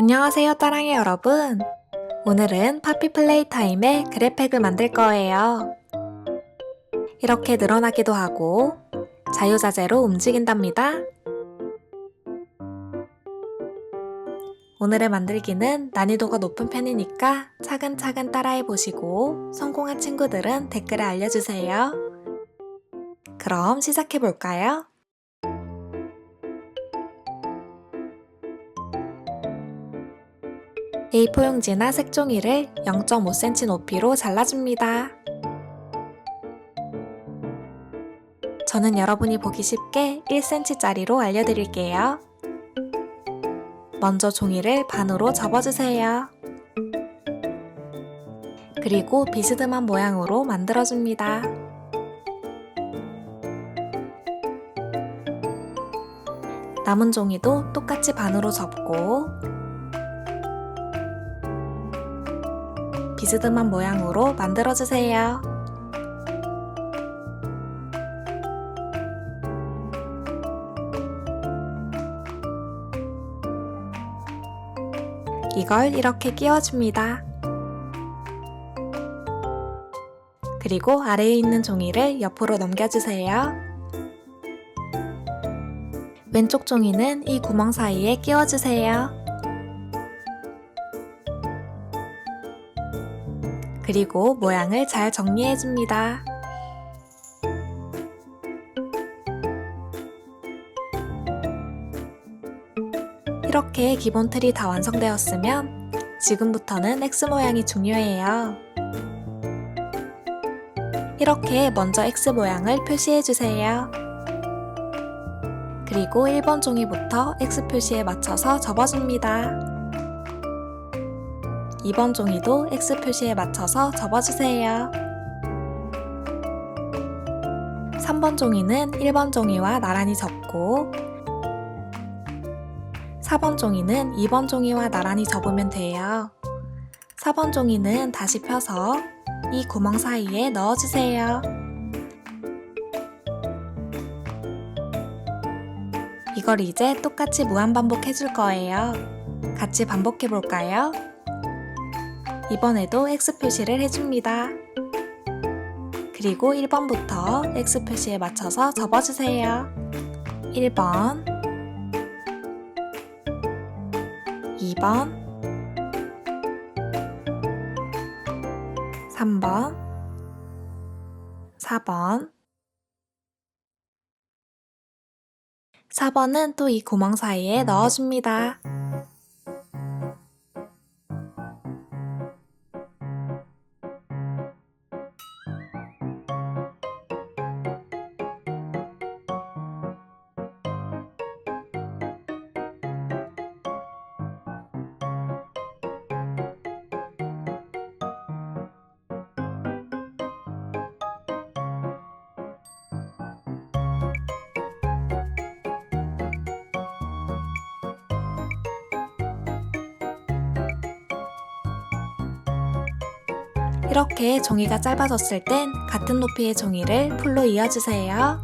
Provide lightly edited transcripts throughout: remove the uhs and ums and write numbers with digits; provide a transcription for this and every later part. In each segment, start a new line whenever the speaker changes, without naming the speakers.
안녕하세요, 따랑이 여러분. 오늘은 파피 플레이 타임의 그래팩을 만들 거예요. 이렇게 늘어나기도 하고 자유자재로 움직인답니다. 오늘의 만들기는 난이도가 높은 편이니까 차근차근 따라해 보시고 성공한 친구들은 댓글에 알려주세요. 그럼 시작해 볼까요? A4 용지나 색종이를 0.5cm 높이로 잘라줍니다. 저는 여러분이 보기 쉽게 1cm짜리로 알려드릴게요. 먼저 종이를 반으로 접어주세요. 그리고 비스듬한 모양으로 만들어줍니다. 남은 종이도 똑같이 반으로 접고 비스듬한 모양으로 만들어주세요. 이걸 이렇게 끼워줍니다. 그리고 아래에 있는 종이를 옆으로 넘겨주세요. 왼쪽 종이는 이 구멍 사이에 끼워주세요. 그리고 모양을 잘 정리해줍니다. 이렇게 기본 틀이 다 완성되었으면 지금부터는 X 모양이 중요해요. 이렇게 먼저 X 모양을 표시해주세요. 그리고 1번 종이부터 X 표시에 맞춰서 접어줍니다. 2번 종이도 X 표시에 맞춰서 접어주세요. 3번 종이는 1번 종이와 나란히 접고 4번 종이는 2번 종이와 나란히 접으면 돼요. 4번 종이는 다시 펴서 이 구멍 사이에 넣어주세요. 이걸 이제 똑같이 무한반복 해줄 거예요. 같이 반복해 볼까요? 이번에도 X 표시를 해줍니다. 그리고 1번부터 X 표시에 맞춰서 접어주세요. 1번 2번 3번 4번 4번은 또 이 구멍 사이에 넣어줍니다. 이렇게 종이가 짧아졌을 땐 같은 높이의 종이를 풀로 이어주세요.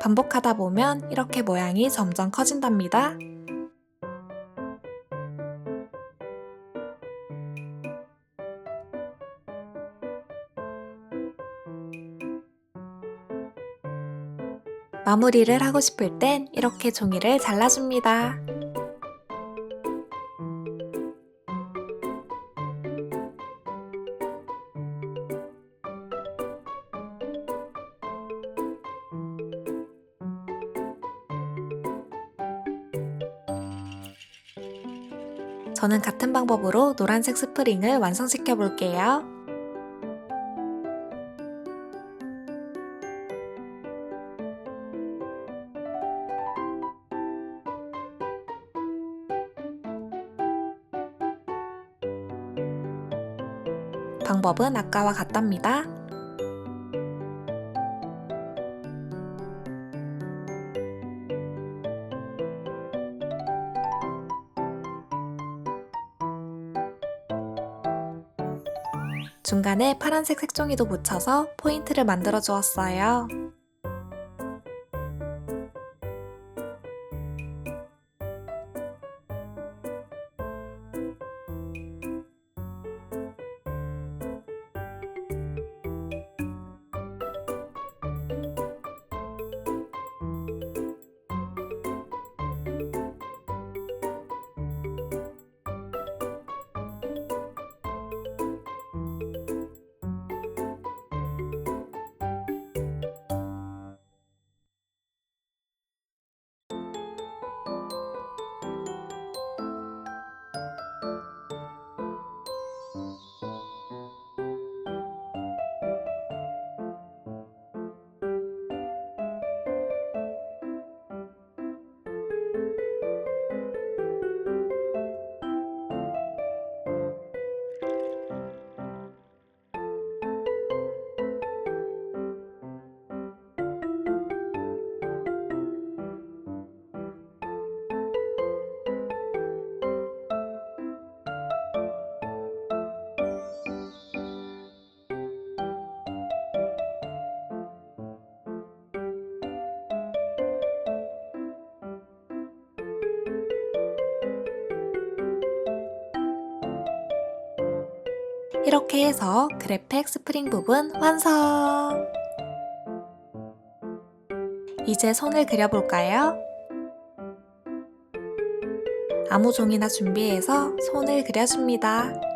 반복하다 보면 이렇게 모양이 점점 커진답니다. 마무리를 하고 싶을 땐 이렇게 종이를 잘라줍니다. 저는 같은 방법으로 노란색 스프링을 완성시켜 볼게요. 방법은 아까와 같답니다. 중간에 파란색 색종이도 붙여서 포인트를 만들어 주었어요. 이렇게 해서 그래팩 스프링 부분 완성! 이제 손을 그려볼까요? 아무 종이나 준비해서 손을 그려줍니다.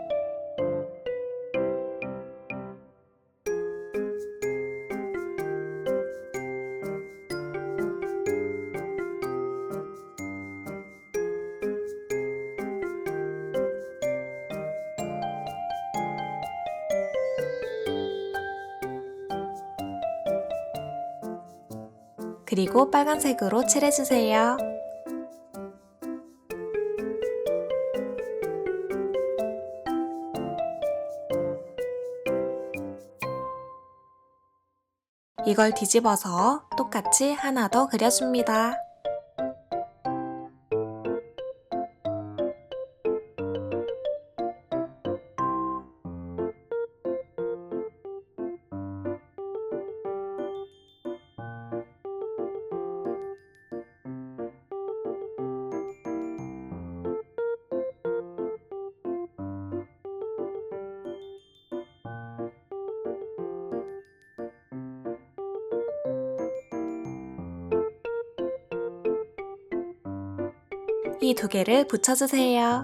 그리고 빨간색으로 칠해주세요. 이걸 뒤집어서 똑같이 하나 더 그려줍니다. 이 두 개를 붙여주세요.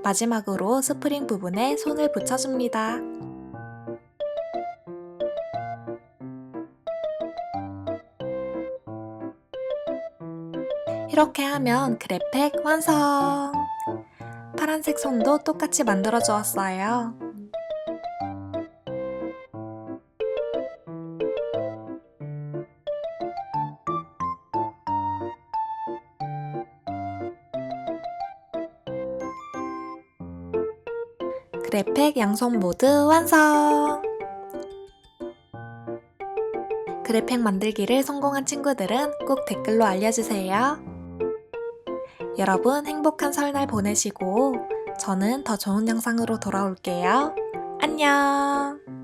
마지막으로 스프링 부분에 손을 붙여줍니다. 이렇게 하면 그래팩 완성! 파란색 손도 똑같이 만들어 주었어요. 그래팩 양손 모두 완성! 그래팩 만들기를 성공한 친구들은 꼭 댓글로 알려주세요. 여러분 행복한 설날 보내시고 저는 더 좋은 영상으로 돌아올게요. 안녕!